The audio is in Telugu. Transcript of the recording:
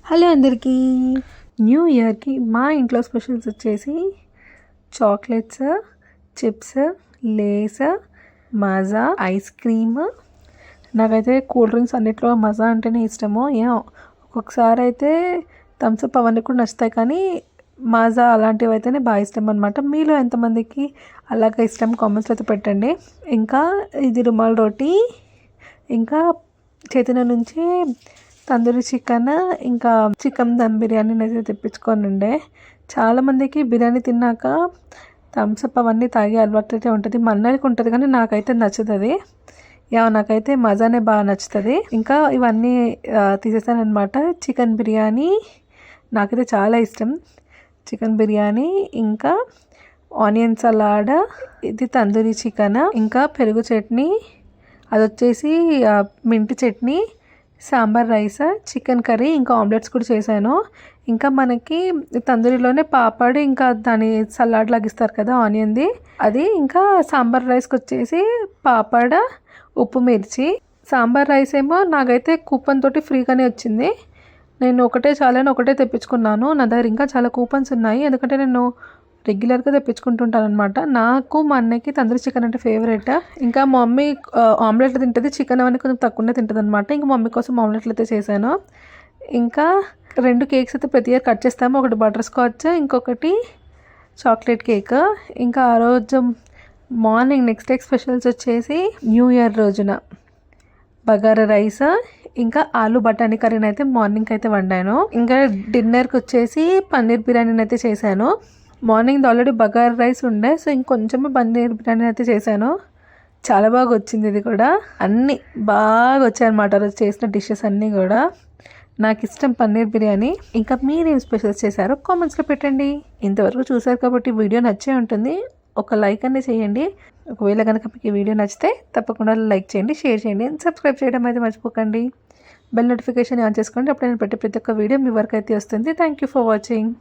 హలో అందరికీ. న్యూ ఇయర్కి మా ఇంట్లో స్పెషల్స్ వచ్చేసి చాక్లెట్స్, చిప్స్, లేస్, మజా, ఐస్ క్రీమ్. నాకైతే కూల్ డ్రింక్స్ అన్నిట్లో మజా అంటేనే ఇష్టము. ఒక్కొక్కసారి అయితే థమ్స్అప్ అవన్నీ కూడా నచ్చుతాయి, కానీ మజా అలాంటివి అయితేనే బాగా ఇష్టం అనమాట. మీలో ఎంతమందికి అలాగ ఇష్టం కామెంట్స్లో అయితే పెట్టండి. ఇంకా ఇది రుమాల్ రోటీ, ఇంకా చేతిన నుంచి తందూరి చికెన్, ఇంకా చికెన్ దమ్ బిర్యానీ అయితే తెప్పించుకొని ఉండే. చాలామందికి బిర్యానీ తిన్నాక థమ్స్అప్ అవన్నీ తాగే అలవాటు అయితే ఉంటుంది. మా అన్నయ్యకి ఉంటుంది, కానీ నాకైతే నచ్చుతుంది. నాకైతే మజానే బాగా నచ్చుతుంది. ఇంకా ఇవన్నీ తీసేసానమాట. చికెన్ బిర్యానీ నాకైతే చాలా ఇష్టం. చికెన్ బిర్యానీ, ఇంకా ఆనియన్ సలాడ్, ఇది తందూరి చికెన్, ఇంకా పెరుగు చట్నీ, అది వచ్చేసి మింటి chutney, sambar rice, chicken curry, ఇంకా ఆమ్లెట్స్ కూడా చేశాను. ఇంకా మనకి తందూరిలోనే పాపడ్, ఇంకా దాని సలాడ్ లాగా ఇస్తారు కదా ఆనియన్ది, అది. ఇంకా సాంబార్ రైస్కి వచ్చేసి పాపడ్, ఉప్పు మిర్చి. సాంబార్ రైస్ ఏమో నాకైతే కూపన్ తోటి ఫ్రీగానే వచ్చింది. నేను ఒకటే తెప్పించుకున్నాను. నా దగ్గర ఇంకా చాలా కూపన్స్ ఉన్నాయి, ఎందుకంటే నేను రెగ్యులర్గా తెప్పించుకుంటుంటాను అనమాట. నాకు మా అన్నయ్యకి తందూరి చికెన్ అంటే ఫేవరెట్. ఇంకా మా మమ్మీ ఆమ్లెట్లు తింటుంది, చికెన్ అవన్నీ కొంచెం తక్కువనే తింటుంది అనమాట. ఇంకా మమ్మీ కోసం ఆమ్లెట్లు అయితే చేశాను. ఇంకా 2 కేక్స్ అయితే ప్రతి ఇయర్ కట్ చేస్తాము. ఒకటి బటర్ స్కాచ్, ఇంకొకటి చాక్లెట్ కేక్. ఇంకా ఆ రోజు మార్నింగ్ నెక్స్ట్ డే స్పెషల్స్ వచ్చేసి న్యూ ఇయర్ రోజున బగారా రైస్, ఇంకా ఆలు బఠానీ కర్రీని అయితే మార్నింగ్ అయితే వండాను. ఇంకా డిన్నర్కి వచ్చేసి పన్నీర్ బిర్యానీని అయితే చేశాను. మార్నింగ్ ఆల్రెడీ బగారా రైస్ ఉండే, సో ఇంకొంచెమే పన్నీర్ బిర్యానీ అయితే చేశాను. చాలా బాగా వచ్చింది. ఇది కూడా అన్నీ బాగా వచ్చాయన్నమాట. రోజు చేసిన డిషెస్ అన్నీ కూడా. నాకు ఇష్టం పన్నీర్ బిర్యానీ. ఇంకా మీరేం స్పెషల్స్ చేశారో కామెంట్స్లో పెట్టండి. ఇంతవరకు చూసారు కాబట్టి వీడియో నచ్చే ఉంటుంది. ఒక లైక్ అనేది చేయండి. ఒకవేళ కనుక మీకు ఈ వీడియో నచ్చితే తప్పకుండా లైక్ చేయండి, షేర్ చేయండి, సబ్స్క్రైబ్ చేయడం అయితే మర్చిపోకండి. బెల్ నోటిఫికేషన్ ఆన్ చేసుకోండి. అప్పుడు నేను పెట్టే ప్రతి ఒక్క వీడియో మీ వరకు అయితే వస్తుంది. Thank you for watching.